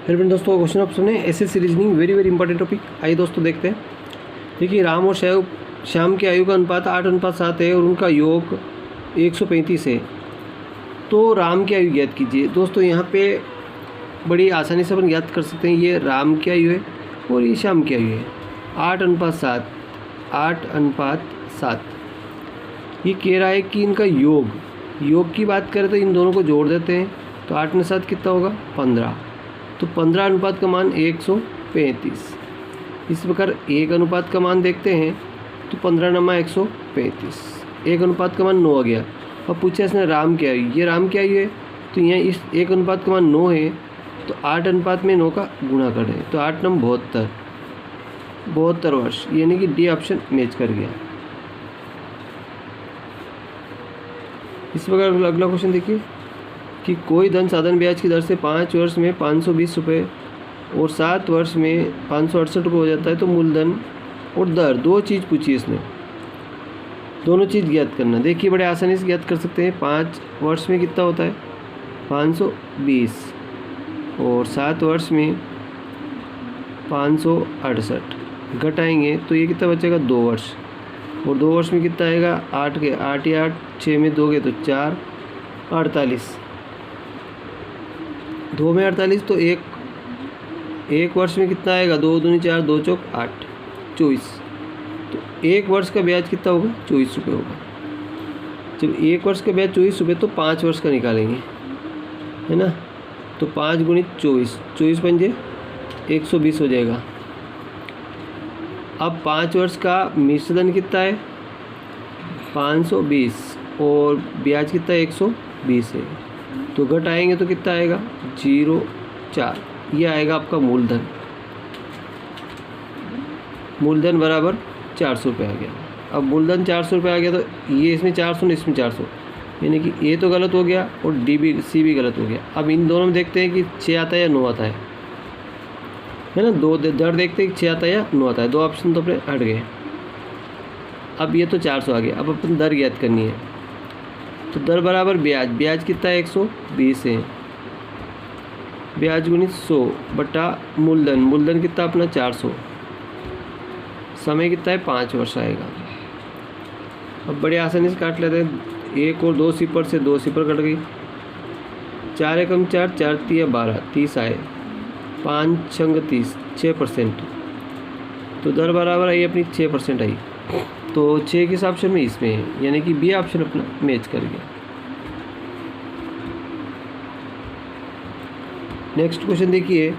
फिर भी दोस्तों क्वेश्चन ऑप्शन है SS reasoning, very very important topic. आइए दोस्तों देखते हैं। देखिए, राम और श्याम की आयु का अनुपात 8:7 है और उनका योग 135 है। तो राम की आयु ज्ञात कीजिए। दोस्तों यहाँ पे बड़ी आसानी से अपन ज्ञात कर सकते हैं, ये राम की आयु है और ये श्याम की आयु है। 8:7, 8:7। ये कह रहा है कि इनका योग की बात करें तो इन दोनों को जोड़ देते हैं तो 8 में 7 कितना होगा 15। तो 15 अनुपात का मान 135। इस प्रकार एक अनुपात का मान देखते हैं तो 15 × 135, एक अनुपात का मान 9 आ गया। अब पूछा इसने राम की आयु, ये राम की आयु है तो यहाँ इस एक अनुपात का मान 9 है तो 8 अनुपात में 9 का गुणा करें तो 8 9 72 वर्ष, यानी कि डी ऑप्शन मैच कर गया। इस प्रकार अगला क्वेश्चन देखिए कि कोई धन साधन ब्याज की दर से 5 वर्ष में 520 रुपये और 7 वर्ष में 568 रुपये हो जाता है, तो मूलधन और दर दो चीज़ पूछी इसने, दोनों चीज़ ज्ञात करना। देखिए बड़े आसानी से ज्ञात कर सकते हैं। 5 वर्ष में कितना होता है 520 और 7 वर्ष में 568, घटाएंगे तो ये कितना बचेगा 2 वर्ष, और 2 वर्ष में कितना आएगा 8 के 8 या 8, 6 में 2 गए तो 4, 48, 2 में 48, तो एक वर्ष में कितना आएगा 2 दूनी 4, 2 चौक 8, 24। तो एक वर्ष का ब्याज कितना होगा 24 रुपये होगा। जब एक वर्ष का ब्याज 24 रुपये तो 5 वर्ष का निकालेंगे, है ना। तो 5 × 24, 24 पंजे 120 हो जाएगा। अब 5 वर्ष का मिश्रधन कितना है 520 और ब्याज कितना है 120 है, तो घटाएंगे तो कितना आएगा 0,4। ये आएगा आपका मूलधन बराबर 400 रुपये आ गया। अब मूलधन 400 रुपये आ गया तो ये इसमें 400 नहीं इसमें 400, यानी कि ए तो गलत हो गया और सी भी गलत हो गया। अब इन दोनों में देखते हैं कि 6 आता है या 9 आता है ना। दो दर देखते हैं कि 6 आता है या 9 आता है, दो ऑप्शन तो अपने हट गए। अब ये तो 400 आ गया। अब अपन दर ज्ञात करनी है तो दर बराबर ब्याज कितना है 120 है, ब्याज गुणित 100 बटा मूलधन कितना अपना 400, समय कितना है 5 वर्ष आएगा। अब बड़े आसानी से काट लेते हैं। 1 और 2 सिपर से 2 सिपर कट गई, 4 एकम 4, 4 तिया 12, 30 आए, 5 छंग 30, 6%। तो दर बराबर आई अपनी 6% आई, तो 6 किस ऑप्शन में इसमें है, यानी कि बी ऑप्शन अपना मैच कर गया। नेक्स्ट क्वेश्चन देखिए,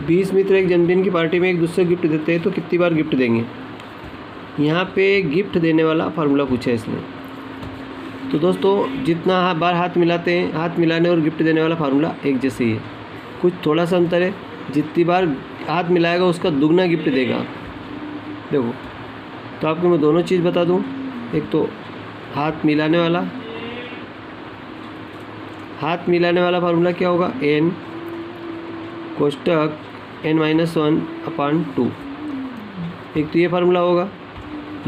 20 मित्र एक जन्मदिन की पार्टी में एक दूसरे गिफ्ट देते हैं तो कितनी बार गिफ्ट देंगे। यहाँ पे गिफ्ट देने वाला फार्मूला पूछा है इसने। तो दोस्तों जितना बार हाथ मिलाते हैं, हाथ मिलाने और गिफ्ट देने वाला फार्मूला एक जैसे ही है, कुछ थोड़ा सा अंतर है। जितनी बार हाथ मिलाएगा उसका दुगना गिफ्ट देगा। देखो तो आपको मैं दोनों चीज़ बता दूं। एक तो हाथ मिलाने वाला फार्मूला क्या होगा, n कोष्टक n-1/2। एक तो ये फार्मूला होगा,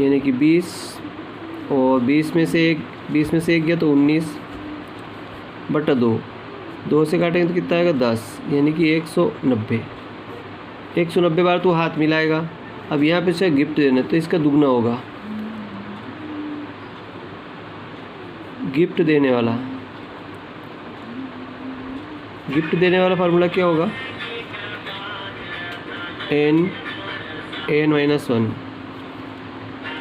यानी कि 20 और 20 में से एक गया तो 19 बटा 2 से काटेंगे तो कितना आएगा 10, यानी कि 190 बार तो हाथ मिलाएगा। अब यहाँ पे से गिफ्ट देना तो इसका दुगना होगा। गिफ्ट देने वाला फार्मूला क्या होगा, n-1।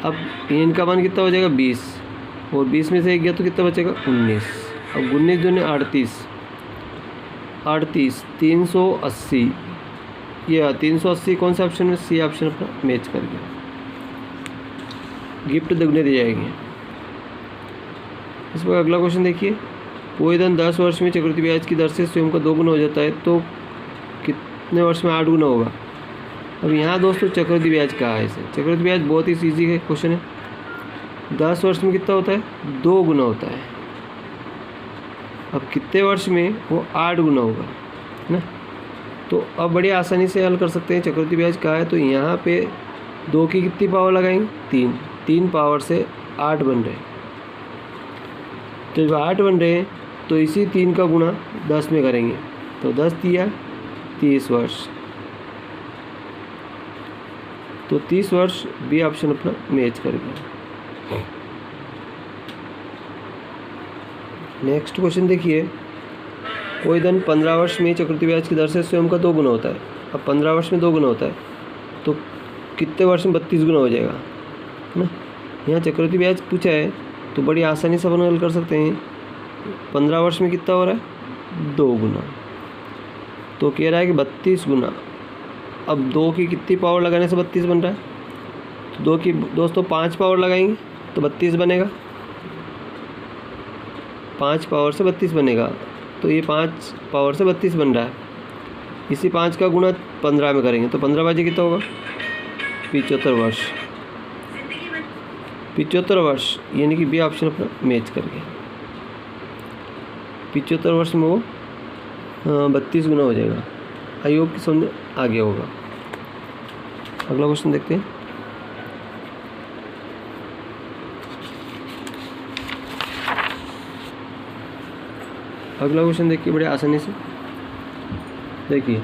अब n का मान कितना हो जाएगा 20 और 20 में से एक गया तो कितना बचेगा 19। अब 19 दूनी 38, 380। यह 380 कौन सा ऑप्शन में, सी ऑप्शन अपना मैच कर गया। गिफ्ट दुगने दे जाएंगे। इस पर अगला क्वेश्चन देखिए, कोई धन 10 वर्ष में चक्रवृद्धि ब्याज की दर से स्वयं का 2 गुना हो जाता है तो कितने वर्ष में 8 गुना होगा। अब यहाँ दोस्तों चक्रवृद्धि ब्याज कहा है इसे। चक्रवृद्धि ब्याज बहुत ही ईजी है क्वेश्चन है। 10 वर्ष में कितना होता है 2 गुना होता है। अब कितने वर्ष में वो 8 गुना होगा, है ना। तो अब बड़ी आसानी से हल कर सकते हैं। चक्रवृद्धि ब्याज कहा है तो यहाँ पे 2 की कितनी पावर लगाएंगे 3 पावर से 8 बन रहे। तो जब 8 बन रहे हैं तो इसी 3 का गुणा 10 में करेंगे तो 10 दिया 30 वर्ष। तो 30 वर्ष बी ऑप्शन अपना मैच कर गया। नेक्स्ट क्वेश्चन देखिए, कोई धन 15 वर्ष में चक्रवृद्धि ब्याज की दर से स्वयं का 2 गुना होता है। अब 15 वर्ष में 2 गुना होता है तो कितने वर्ष में 32 गुना हो जाएगा, है ना। यहाँ चक्रवृद्धि ब्याज पूछा है तो बड़ी आसानी से अपन हल कर सकते हैं। 15 वर्ष में कितना हो रहा है, 2 गुना। तो कह रहा है कि 32 गुना। अब 2 की कितनी पावर लगाने से 32 बन रहा है, तो 2 की दोस्तों 5 पावर लगाएंगे तो 32 बनेगा। 5 पावर से 32 बनेगा, तो ये 5 पावर से 32 बन रहा है। इसी 5 का गुणा 15 में करेंगे तो 15 बाजी कितना होगा, 75 वर्ष। 75 वर्ष यानी कि बी ऑप्शन अपना मैच कर गया। 75 वर्ष में वो 32 गुना हो जाएगा। आई होप कि समझ आ गया होगा। अगला क्वेश्चन देखते हैं। अगला क्वेश्चन देखिए बड़े आसानी से, देखिए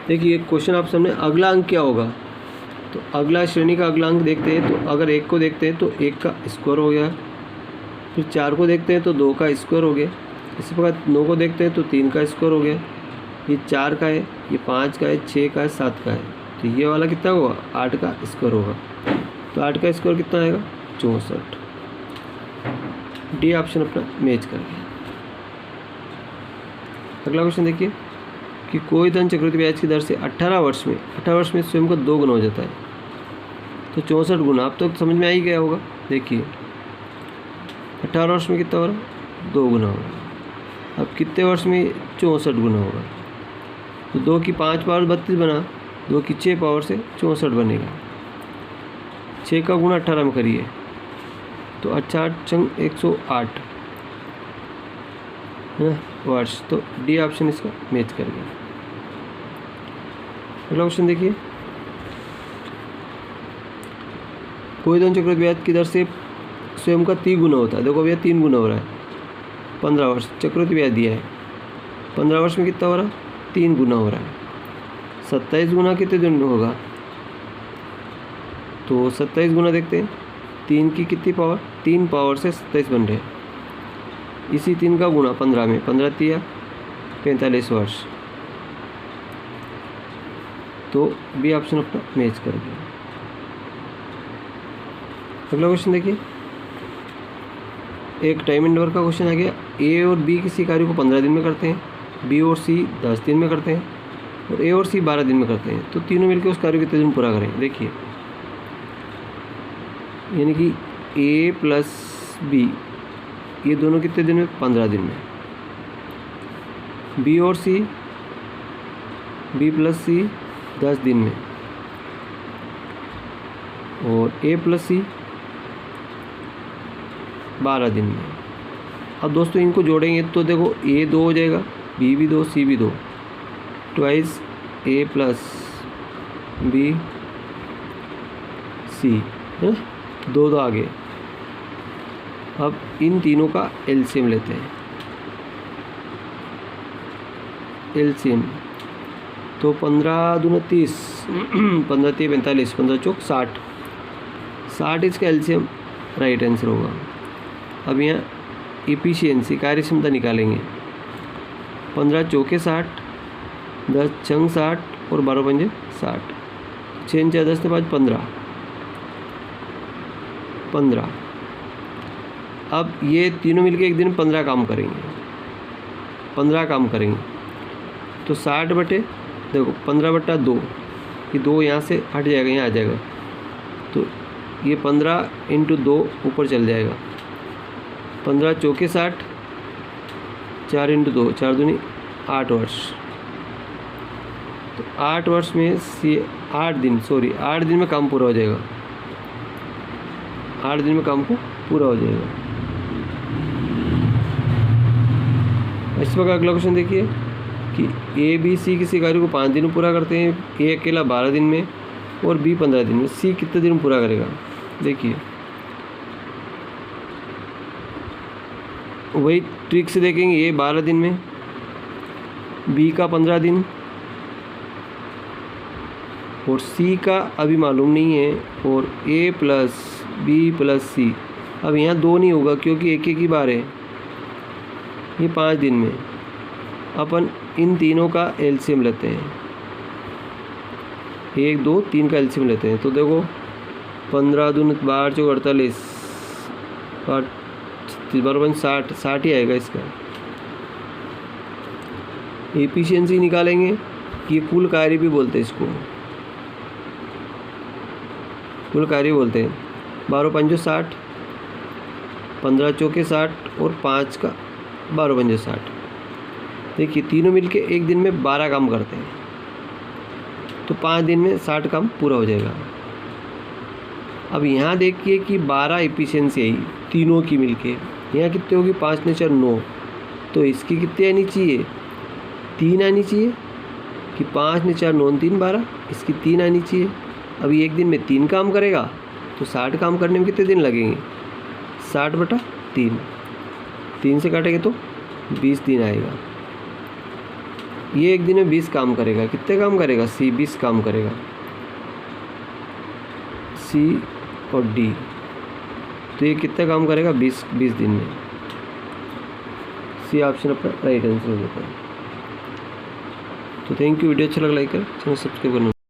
देखिए क्वेश्चन आप सामने, अगला अंक क्या होगा। तो अगला श्रेणी का अगला अंक देखते हैं तो अगर 1 को देखते हैं तो 1 का स्क्वायर हो गया, फिर 4 को देखते हैं तो 2 का स्क्वायर हो गया, इसी प्रकार 9 को देखते हैं तो 3 का स्क्वायर हो गया, ये 4 का है, ये 5 का है, 6 का है, 7 का है, तो ये वाला कितना होगा, 8 का स्क्वायर होगा। तो 8 का स्क्वायर कितना आएगा, 64। डी ऑप्शन अपना मैच कर गया। अगला क्वेश्चन देखिए कि कोई धन चक्रवृद्धि ब्याज की दर से 18 वर्ष में स्वयं का 2 गुना हो जाता है। तो 64 गुना, अब तो समझ में आ ही गया होगा। देखिए 18 वर्ष में कितना हो रहा है, 2 गुना होगा। अब कितने वर्ष में 64 गुना होगा। तो 2 की 5 पावर 32 बना, 2 की 6 पावर से 64 बनेगा। 6 का गुना 18 में करिए तो 8 छंग 108 है ना वर्ष। तो डी ऑप्शन इसका मैच कर गया। अगला क्वेश्चन देखिए, कोई धन चक्रवृद्धि ब्याज की दर से स्वयं का 3 गुना होता है। देखो भैया 3 गुना हो रहा है। 15 वर्ष चक्रवृद्धि ब्याज दिया है, 15 वर्ष में कितना हो रहा है, 3 गुना हो रहा है। 27 गुना कितने दिन में होगा, तो 27 गुना देखते हैं। 3 की कितनी पावर, 3 पावर से 27 बन रहे हैं। इसी 3 का गुणा 15 में, 15 तिया 45 वर्ष। तो बी ऑप्शन अपना मैच कर गया। अगला क्वेश्चन देखिए, एक टाइम इंटरवल का क्वेश्चन आ गया। ए और बी किसी कार्य को 15 दिन में करते हैं, बी और सी 10 दिन में करते हैं, और ए और सी 12 दिन में करते हैं। तो तीनों मिलकर उस कार्य को कितने दिन पूरा करें। देखिए यानी कि ए प्लस बी ये दोनों कितने दिन में, 15 दिन में। बी और सी, बी प्लस सी 10 दिन में, और ए प्लस सी 12 दिन में। अब दोस्तों इनको जोड़ेंगे तो देखो ए 2 हो जाएगा, बी भी 2, सी भी 2, ट्वाइस ए प्लस बी सी है ना, 2 आगे। अब इन तीनों का एलसीएम लेते हैं। एलसीएम तो 15 दूना 30, 15 3 45, 15 चौक 60, 60 इसका एलसीएम राइट आंसर होगा। अब यहाँ एफिशिएंसी कार्यक्षमता निकालेंगे। 15 चौके 60, 10 छंग 60 और 12 पंजे 60, 6 4 10 5 15। अब ये तीनों मिलके एक दिन 15 काम करेंगे, 15 काम करेंगे। तो 60 बटे देखो 15 बटा 2, ये 2 यहाँ से हट जाएगा, यहाँ आ जाएगा। तो ये 15 × 2 ऊपर चल जाएगा। 15 चौके 60, 4 × 2, 4 दूनी 8 वर्ष। तो 8 वर्ष में 8 दिन में काम पूरा हो जाएगा। 8 दिन में काम को पूरा हो जाएगा। इस प्रकार अगला क्वेश्चन देखिए कि ए बी सी किसी कार्य को 5 दिन में पूरा करते हैं। ए अकेला 12 दिन में और बी 15 दिन में। सी कितने दिन में पूरा करेगा। देखिए वही ट्रिक से देखेंगे, ए 12 दिन में, बी का 15 दिन और सी का अभी मालूम नहीं है, और ए प्लस बी प्लस सी। अब यहाँ 2 नहीं होगा क्योंकि एक एक ही बार है, ये 5 दिन में। अपन इन तीनों का एलसीएम लेते हैं, 1 2 3 का एलसीएम लेते हैं। तो देखो 15 दूनी 12 चौक 48, 60 ही आएगा इसका। एफिशिएंसी निकालेंगे, ये कुल कार्य भी बोलते हैं इसको, कुल कार्य बोलते हैं। 12 पंजो 60, 15 चौके 60 और 5 का 12 पंजे 60। देखिए तीनों मिलके एक दिन में 12 काम करते हैं, तो 5 दिन में 60 काम पूरा हो जाएगा। अब यहाँ देखिए कि 12 एफिशिएंसी आई तीनों की मिलके, यहाँ कितने होगी 5 ने 4 9, तो इसकी कितनी आनी चाहिए 3 आनी चाहिए, कि 5 ने 4 9 3 12, इसकी 3 आनी चाहिए। अभी एक दिन में 3 काम करेगा तो 60 काम करने में कितने दिन लगेंगे 60/3, 3 से काटेंगे तो 20 दिन आएगा। ये एक दिन में 20 काम करेगा, कितने काम करेगा सी 20 काम करेगा, सी और डी, तो ये कितने काम करेगा 20 दिन में। सी ऑप्शन अपना राइट आंसर हो जाता है। तो थैंक यू, वीडियो अच्छा लगा लाइक कर, चैनल सब्सक्राइब करना।